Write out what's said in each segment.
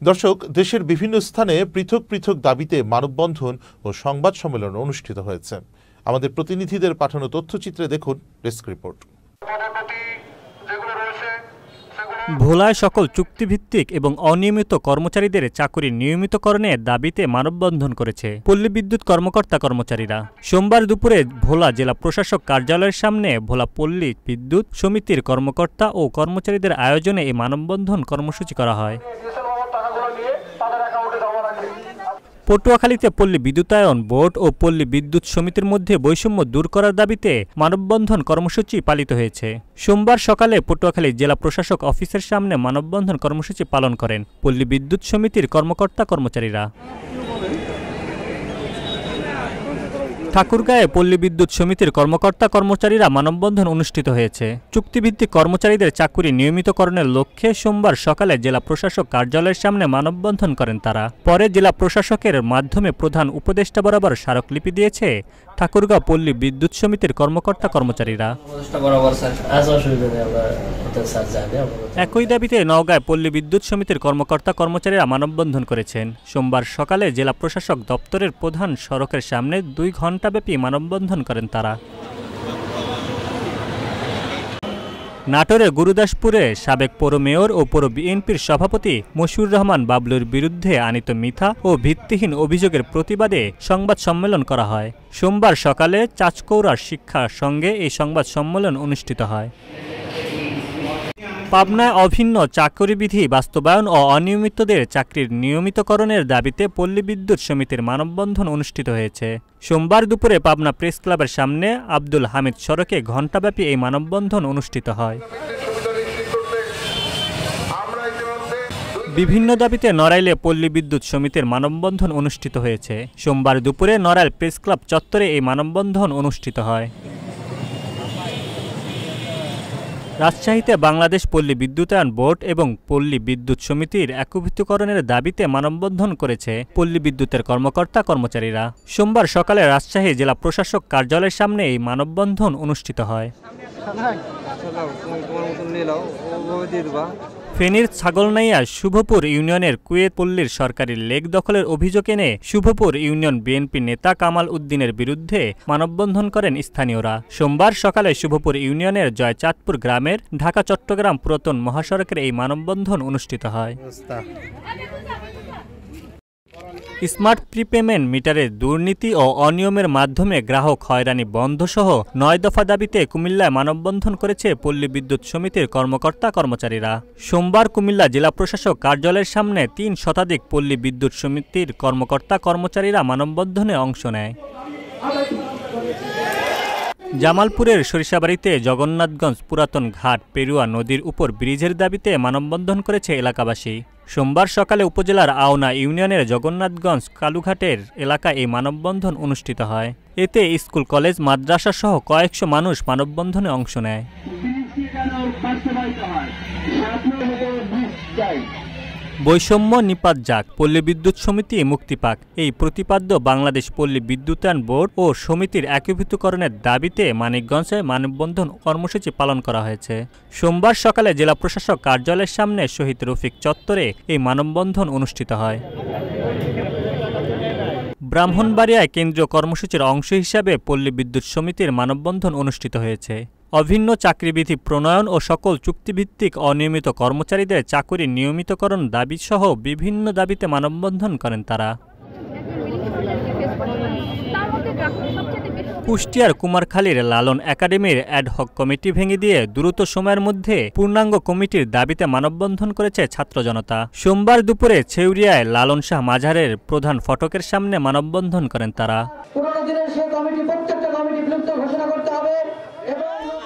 দর্শক, দেশের বিভিন্ন স্থানে পৃথক পৃথক দাবিতে মানববন্ধন ও সংবাদ সম্মেলন অনুষ্ঠিত হয়েছে। আমাদের প্রতিনিধিদের পাঠানো তথ্যচিত্রে দেখুন ডেস্ক রিপোর্ট। ভোলায় সকল চুক্তিভিত্তিক এবং অনিয়মিত কর্মচারীদের চাকুরি নিয়মিতকরণের দাবিতে মানববন্ধন করেছে পল্লী বিদ্যুৎ কর্মকর্তা কর্মচারীরা। সোমবার দুপুরে ভোলা জেলা প্রশাসক কার্যালয়ের সামনে ভোলা পল্লী বিদ্যুৎ সমিতির কর্মকর্তা ও কর্মচারীদের আয়োজনে এই মানববন্ধন কর্মসূচি করা হয়। পটুয়াখালীতে পল্লী বিদ্যুতায়ন বোর্ড ও পল্লী বিদ্যুৎ সমিতির মধ্যে বৈষম্য দূর করার দাবিতে মানববন্ধন কর্মসূচি পালিত হয়েছে। সোমবার সকালে পটুয়াখালী জেলা প্রশাসক অফিসের সামনে মানববন্ধন কর্মসূচি পালন করেন পল্লী বিদ্যুৎ সমিতির কর্মকর্তা কর্মচারীরা। ঠাকুরগাঁয়ে পল্লী বিদ্যুৎ সমিতির কর্মকর্তা কর্মচারীরা মানববন্ধন অনুষ্ঠিত হয়েছে। চুক্তিভিত্তিক কর্মচারীদের চাকুরি নিয়মিতকরণের লক্ষ্যে সোমবার সকালে জেলা প্রশাসক কার্যালয়ের সামনে মানববন্ধন করেন তারা। পরে জেলা প্রশাসকের মাধ্যমে প্রধান উপদেষ্টা বরাবর স্মারকলিপি দিয়েছে ঠাকুরগাঁও পল্লী বিদ্যুৎ সমিতির কর্মকর্তা কর্মচারীরা। একই দাবিতে নওগাঁয় পল্লী বিদ্যুৎ সমিতির কর্মকর্তা কর্মচারীরা মানববন্ধন করেছেন। সোমবার সকালে জেলা প্রশাসক দপ্তরের প্রধান সড়কের সামনে 2 ঘণ্টাব্যাপী মানববন্ধন করেন তারা। নাটোরের গুরুদাসপুরে সাবেক পৌর মেয়র ও পৌর বিএনপির সভাপতি মশিউর রহমান বাবলুর বিরুদ্ধে আনীত মিথ্যা ও ভিত্তিহীন অভিযোগের প্রতিবাদে সংবাদ সম্মেলন করা হয়। সোমবার সকালে চাচকৌড়ার শিক্ষা সঙ্গে এই সংবাদ সম্মেলন অনুষ্ঠিত হয়। পাবনায় অভিন্ন চাকরিবিধি বাস্তবায়ন ও অনিয়মিতদের চাকরির নিয়মিতকরণের দাবিতে পল্লী বিদ্যুৎ সমিতির মানববন্ধন অনুষ্ঠিত হয়েছে। সোমবার দুপুরে পাবনা প্রেস ক্লাবের সামনে আব্দুল হামিদ সড়কে ঘণ্টাব্যাপী এই মানববন্ধন অনুষ্ঠিত হয়। বিভিন্ন দাবিতে নড়াইলে পল্লী বিদ্যুৎ সমিতির মানববন্ধন অনুষ্ঠিত হয়েছে। সোমবার দুপুরে নড়াইল প্রেস ক্লাব চত্বরে এই মানববন্ধন অনুষ্ঠিত হয়। রাজশাহীতে বাংলাদেশ পল্লী বিদ্যুতায়ন বোর্ড এবং পল্লী বিদ্যুৎ সমিতির একীভূতকরণের দাবিতে মানববন্ধন করেছে পল্লী বিদ্যুতের কর্মকর্তা কর্মচারীরা। সোমবার সকালে রাজশাহী জেলা প্রশাসক কার্যালয়ের সামনে এই মানববন্ধন অনুষ্ঠিত হয়। ফেনীর ছাগলনাইয়া শুভপুর ইউনিয়নের কুয়েত পল্লীর সরকারি লেক দখলের অভিযোগ এনে শুভপুর ইউনিয়ন বিএনপি নেতা কামাল উদ্দিনের বিরুদ্ধে মানববন্ধন করেন স্থানীয়রা। সোমবার সকালে শুভপুর ইউনিয়নের জয়চাঁদপুর গ্রামের ঢাকা চট্টগ্রাম পুরাতন মহাসড়কের এই মানববন্ধন অনুষ্ঠিত হয়। স্মার্ট প্রিপেমেন্ট মিটারের দুর্নীতি ও অনিয়মের মাধ্যমে গ্রাহক হয়রানি বন্ধসহ 9 দফা দাবিতে কুমিল্লায় মানববন্ধন করেছে পল্লী বিদ্যুৎ সমিতির কর্মকর্তা কর্মচারীরা। সোমবার কুমিল্লা জেলা প্রশাসক কার্যালয়ের সামনে 3 শতাধিক পল্লী বিদ্যুৎ সমিতির কর্মকর্তা কর্মচারীরা মানববন্ধনে অংশ নেয়। জামালপুরের সরিষাবাড়িতে জগন্নাথগঞ্জ পুরাতন ঘাট পেরুয়া নদীর উপর ব্রিজের দাবিতে মানববন্ধন করেছে এলাকাবাসী। সোমবার সকালে উপজেলার আওনা ইউনিয়নের জগন্নাথগঞ্জ কালুঘাটের এলাকায় এই মানববন্ধন অনুষ্ঠিত হয়। এতে স্কুল কলেজ মাদ্রাসা সহ কয়েকশো মানুষ মানববন্ধনে অংশ নেয়। বৈষম্য নিপাত যাক, পল্লী বিদ্যুৎ সমিতি মুক্তি পাক, এই প্রতিপাদ্য বাংলাদেশ পল্লী বিদ্যুতায়ন বোর্ড ও সমিতির একীভূতকরণের দাবিতে মানিকগঞ্জে মানববন্ধন কর্মসূচি পালন করা হয়েছে। সোমবার সকালে জেলা প্রশাসক কার্যালয়ের সামনে শহীদ রফিক চত্বরে এই মানববন্ধন অনুষ্ঠিত হয়। ব্রাহ্মণবাড়িয়ায় কেন্দ্রীয় কর্মসূচির অংশ হিসাবে পল্লী বিদ্যুৎ সমিতির মানববন্ধন অনুষ্ঠিত হয়েছে। অভিন্ন চাকরিবিধি প্রণয়ন ও সকল চুক্তিভিত্তিক অনিয়মিত কর্মচারীদের চাকরি নিয়মিতকরণ দাবিসহ বিভিন্ন দাবিতে মানববন্ধন করেন তারা। কুষ্টিয়ার কুমারখালীর লালন একাডেমির অ্যাডহক কমিটি ভেঙে দিয়ে দ্রুত সময়ের মধ্যে পূর্ণাঙ্গ কমিটির দাবিতে মানববন্ধন করেছে ছাত্র জনতা। সোমবার দুপুরে ছেউরিয়ায় লালন শাহ মাজারের প্রধান ফটকের সামনে মানববন্ধন করেন তারা।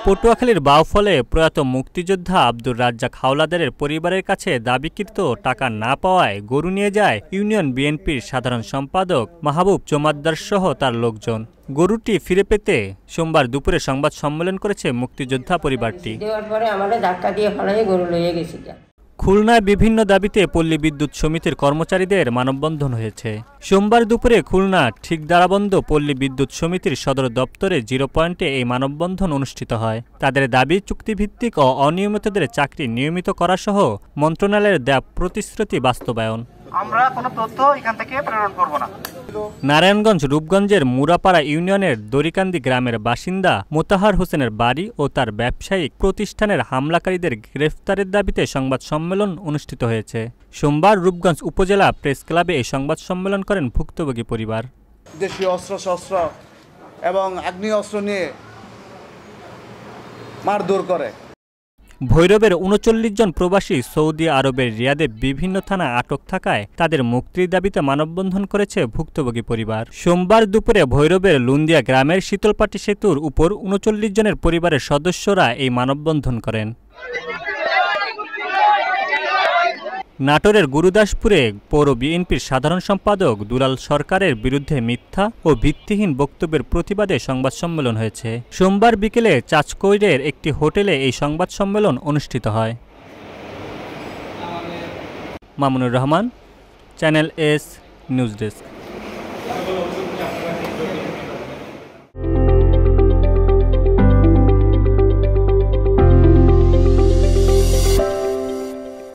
পটুয়াখালীর বাউফলে প্রয়াত মুক্তিযোদ্ধা আব্দুর রাজ্জাক হাওলাদারের পরিবারের কাছে দাবিকৃত টাকা না পাওয়ায় গরু নিয়ে যায় ইউনিয়ন বিএনপির সাধারণ সম্পাদক মাহবুব চৌমাদ্দার সহ তার লোকজন। গরুটি ফিরে পেতে সোমবার দুপুরে সংবাদ সম্মেলন করেছে মুক্তিযোদ্ধা পরিবারটি। খুলনায় বিভিন্ন দাবিতে পল্লী বিদ্যুৎ সমিতির কর্মচারীদের মানববন্ধন হয়েছে। সোমবার দুপুরে খুলনা ঠিকদারাবন্দ পল্লী বিদ্যুৎ সমিতির সদর দপ্তরে 0 পয়েন্টে এই মানববন্ধন অনুষ্ঠিত হয়। তাদের দাবি চুক্তিভিত্তিক ও অনিয়মিতদের চাকরি নিয়মিত করা সহ মন্ত্রণালয়ের দেয়া প্রতিশ্রুতি বাস্তবায়ন। আমরা কোনো তথ্য এখান থেকে প্রেরণ করব না। নারায়ণগঞ্জ রূপগঞ্জের মুরাপাড়া ইউনিয়নের দরিকান্দি গ্রামের বাসিন্দা মোতাহার হোসেনের বাড়ি ও তার ব্যবসায়িক প্রতিষ্ঠানের হামলাকারীদের গ্রেফতারের দাবিতে সংবাদ সম্মেলন অনুষ্ঠিত হয়েছে। সোমবার রূপগঞ্জ উপজেলা প্রেস ক্লাবে এই সংবাদ সম্মেলন করেন ভুক্তভোগী পরিবার। দেশীয় অস্ত্রশস্ত্র এবং আগ্নেয়াস্ত্র নিয়ে মারধর করে। ভৈরবের ৩৯ জন প্রবাসী সৌদি আরবের রিয়াদে বিভিন্ন থানায় আটক থাকায় তাদের মুক্তির দাবিতে মানববন্ধন করেছে ভুক্তভোগী পরিবার। সোমবার দুপুরে ভৈরবের লুন্দিয়া গ্রামের শীতলপাটি সেতুর উপর ৩৯ জনের পরিবারের সদস্যরা এই মানববন্ধন করেন। নাটোরের গুরুদাসপুরে পৌর বিএনপির সাধারণ সম্পাদক দুলাল সরকারের বিরুদ্ধে মিথ্যা ও ভিত্তিহীন বক্তব্যের প্রতিবাদে সংবাদ সম্মেলন হয়েছে। সোমবার বিকেলে চাঁচকৈরের একটি হোটেলে এই সংবাদ সম্মেলন অনুষ্ঠিত হয়। Mamunur Rahman, channel S news desk.